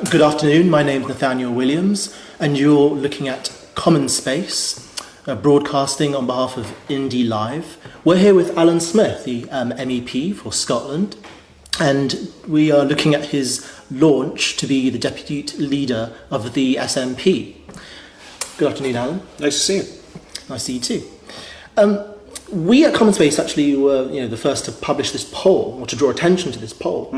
Good afternoon, my name is Nathanael Williams, and you're looking at CommonSpace, broadcasting on behalf of Indie Live. We're here with Alyn Smith, the MEP for Scotland, and we are looking at his launch to be the Deputy Leader of the SNP. Good afternoon, Alyn. Nice to see you. Nice to see you too. We at CommonSpace actually were the first to publish this poll, or to draw attention to this poll,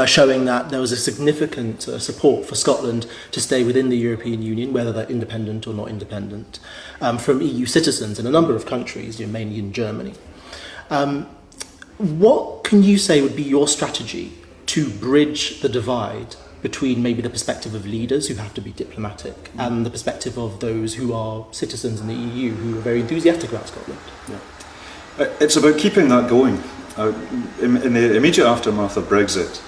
showing that there was a significant support for Scotland to stay within the European Union, whether they're independent or not independent, from EU citizens in a number of countries, mainly in Germany. What can you say would be your strategy to bridge the divide between maybe the perspective of leaders who have to be diplomatic and the perspective of those who are citizens in the EU who are very enthusiastic about Scotland? Yeah. It's about keeping that going. In the immediate aftermath of Brexit,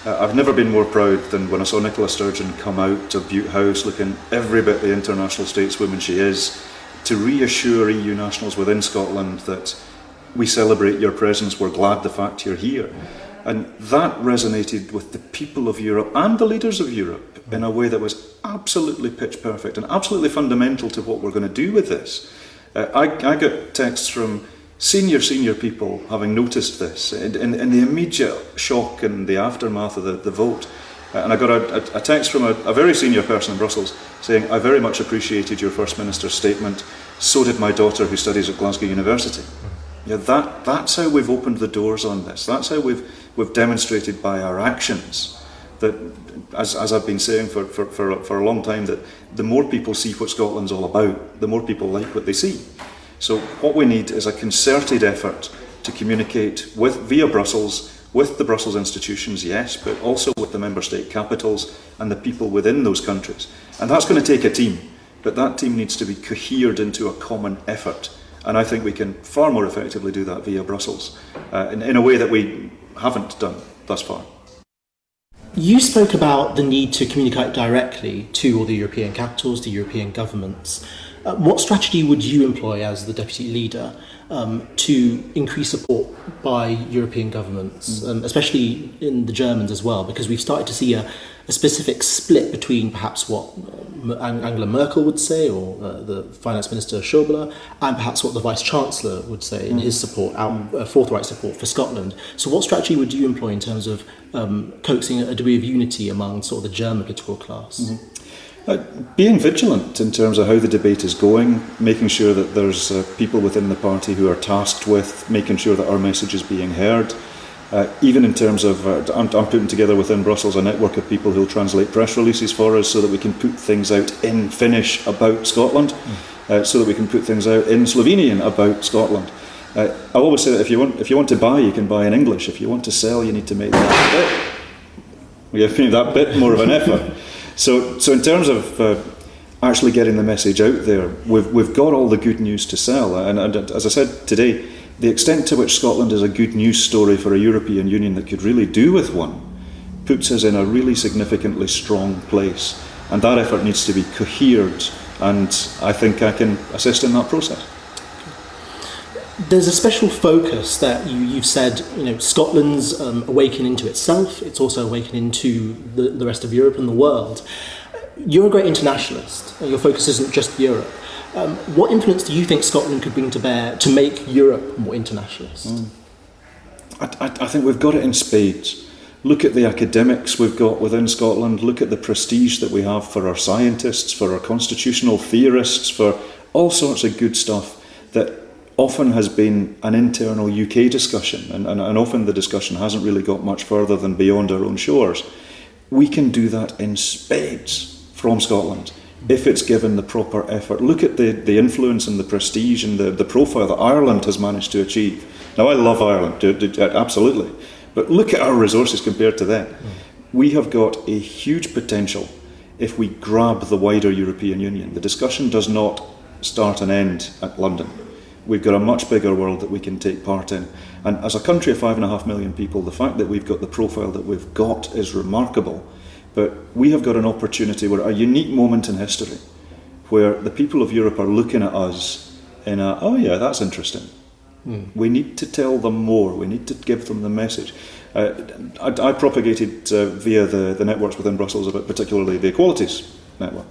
I've never been more proud than when I saw Nicola Sturgeon come out of Butte House looking every bit the international stateswoman she is, to reassure EU nationals within Scotland that we celebrate your presence, we're glad the fact you're here. And that resonated with the people of Europe and the leaders of Europe in a way that was absolutely pitch perfect and absolutely fundamental to what we're going to do with this. I got texts from senior people having noticed this in the immediate shock and the aftermath of the vote. And I got a text from a very senior person in Brussels saying, "I very much appreciated your First Minister's statement. So did my daughter who studies at Glasgow University." Yeah, that's how we've opened the doors on this. That's how we've demonstrated by our actions that, as I've been saying for a long time, that the more people see what Scotland's all about, the more people like what they see. So what we need is a concerted effort to communicate via Brussels, with the Brussels institutions, yes, but also with the member state capitals and the people within those countries. And that's going to take a team, but that team needs to be cohered into a common effort. And I think we can far more effectively do that via Brussels, in a way that we haven't done thus far. You spoke about the need to communicate directly to all the European capitals, the European governments. What strategy would you employ as the Deputy Leader to increase support by European governments, especially in the Germans as well? Because we've started to see a specific split between perhaps what Angela Merkel would say, or the Finance Minister Schäuble, and perhaps what the Vice Chancellor would say in his support, forthright support for Scotland. So what strategy would you employ in terms of coaxing a degree of unity among sort of the German political class? Being vigilant in terms of how the debate is going, making sure that there's people within the party who are tasked with making sure that our message is being heard. Even in terms of, I'm putting together within Brussels a network of people who'll translate press releases for us so that we can put things out in Finnish about Scotland, so that we can put things out in Slovenian about Scotland. I always say that if you want to buy, you can buy in English. If you want to sell, you need to make that bit more of an effort. So in terms of actually getting the message out there, we've got all the good news to sell. And as I said today, the extent to which Scotland is a good news story for a European Union that could really do with one puts us in a really significantly strong place. And that effort needs to be cohered, and I think I can assist in that process. There's a special focus that you've said, Scotland's awakening to itself. It's also awakening to the rest of Europe and the world. You're a great internationalist. Your focus isn't just Europe. What influence do you think Scotland could bring to bear to make Europe more internationalist? I think we've got it in spades. Look at the academics we've got within Scotland. Look at the prestige that we have for our scientists, for our constitutional theorists, for all sorts of good stuff that often has been an internal UK discussion, and often the discussion hasn't really got much further than beyond our own shores. We can do that in spades from Scotland if it's given the proper effort. Look at the influence and the prestige and the profile that Ireland has managed to achieve. Now, I love Ireland, absolutely, but look at our resources compared to them. We have got a huge potential if we grab the wider European Union. The discussion does not start and end at London. We've got a much bigger world that we can take part in. And as a country of 5.5 million people, the fact that we've got the profile that we've got is remarkable. But we have got an opportunity, we're at a unique moment in history, where the people of Europe are looking at us in oh yeah, that's interesting. We need to tell them more. We need to give them the message. I propagated via the networks within Brussels, about particularly the Equalities Network,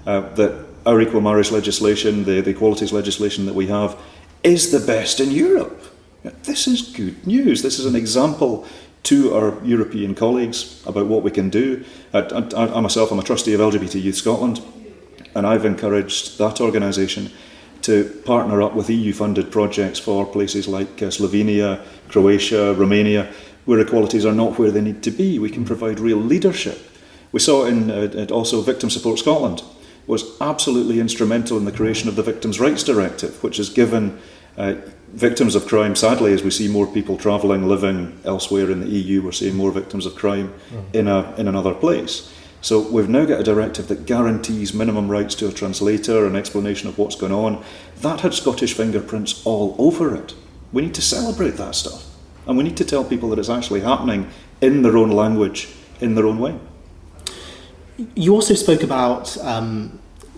that our equal marriage legislation, the equalities legislation that we have, is the best in Europe. This is good news. This is an example to our European colleagues about what we can do. I myself am a trustee of LGBT Youth Scotland, and I've encouraged that organisation to partner up with EU-funded projects for places like Slovenia, Croatia, Romania, where equalities are not where they need to be. We can provide real leadership. We saw in also Victim Support Scotland was absolutely instrumental in the creation of the Victims' Rights Directive, which has given victims of crime, sadly, as we see more people travelling, living elsewhere in the EU, we're seeing more victims of crime in another place. So we've now got a directive that guarantees minimum rights to a translator, an explanation of what's going on. That had Scottish fingerprints all over it. We need to celebrate that stuff. And we need to tell people that it's actually happening in their own language, in their own way. You also spoke about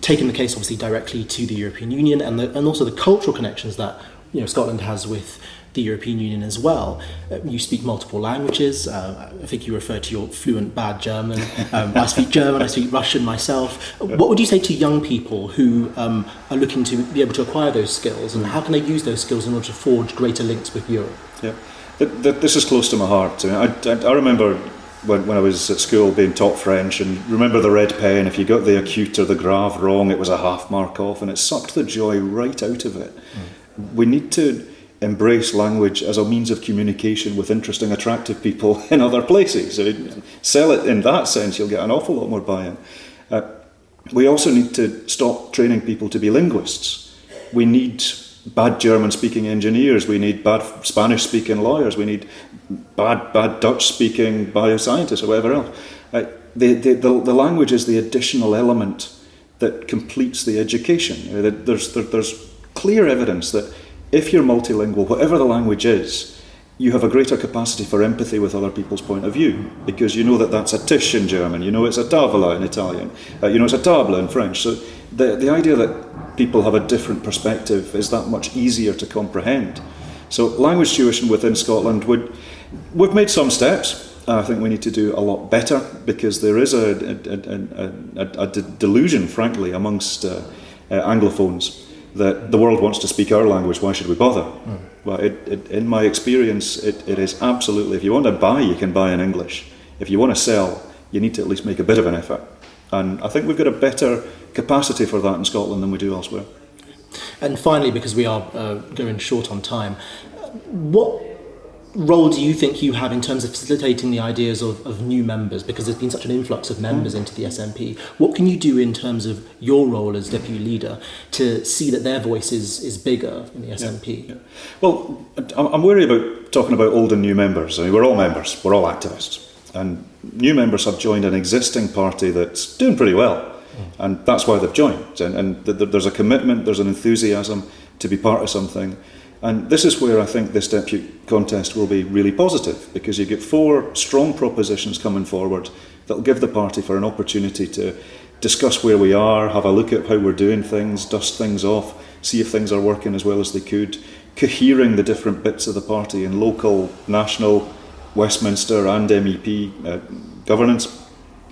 taking the case obviously directly to the European Union and also the cultural connections that Scotland has with the European Union as well. You speak multiple languages. I think you referred to your fluent bad German. I speak German, I speak Russian myself. What would you say to young people who are looking to be able to acquire those skills, and how can they use those skills in order to forge greater links with Europe? Yeah, this is close to my heart. I remember when I was at school being taught French, and remember the red pen, if you got the acute or the grave wrong, it was a half mark off, and it sucked the joy right out of it. We need to embrace language as a means of communication with interesting, attractive people in other places. Sell it in that sense, you'll get an awful lot more buy-in. We also need to stop training people to be linguists. We need bad German-speaking engineers, we need bad Spanish-speaking lawyers, we need bad Dutch-speaking bioscientists or whatever else. The language is the additional element that completes the education. There's clear evidence that if you're multilingual, whatever the language is, you have a greater capacity for empathy with other people's point of view, because you know that that's a tisch in German, you know it's a tavola in Italian, you know it's a table in French. So the idea that people have a different perspective is that much easier to comprehend. So language tuition within Scotland, we've made some steps. I think we need to do a lot better, because there is a delusion, frankly, amongst Anglophones that the world wants to speak our language, why should we bother? Well, in my experience, it is absolutely, if you want to buy, you can buy in English. If you want to sell, you need to at least make a bit of an effort. And I think we've got a better capacity for that in Scotland than we do elsewhere. And finally, because we are going short on time, what role do you think you have in terms of facilitating the ideas of new members? Because there's been such an influx of members into the SNP. What can you do in terms of your role as deputy leader to see that their voice is bigger in the SNP? Yeah. Well, I'm wary about talking about old and new members. I mean, we're all members, we're all activists. And new members have joined an existing party that's doing pretty well. And that's why they've joined. And there's a commitment, there's an enthusiasm to be part of something. And this is where I think this deputy contest will be really positive, because you get 4 strong propositions coming forward that will give the party for an opportunity to discuss where we are, have a look at how we're doing things, dust things off, see if things are working as well as they could, cohering the different bits of the party in local, national, Westminster and MEP governance,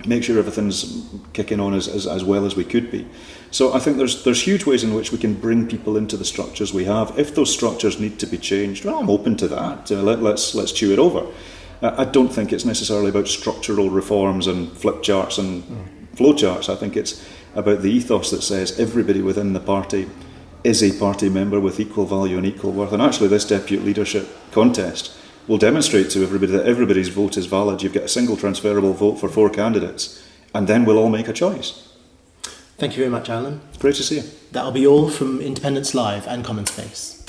make sure everything's kicking on as well as we could be. So I think there's huge ways in which we can bring people into the structures we have. If those structures need to be changed, well, I'm open to that. Let's chew it over. I don't think it's necessarily about structural reforms and flip charts and flow charts. I think it's about the ethos that says everybody within the party is a party member with equal value and equal worth. And actually this deputy leadership contest will demonstrate to everybody that everybody's vote is valid. You've got a single transferable vote for 4 candidates, and then we'll all make a choice. Thank you very much, Alyn. Great to see you. That'll be all from Independence Live and CommonSpace.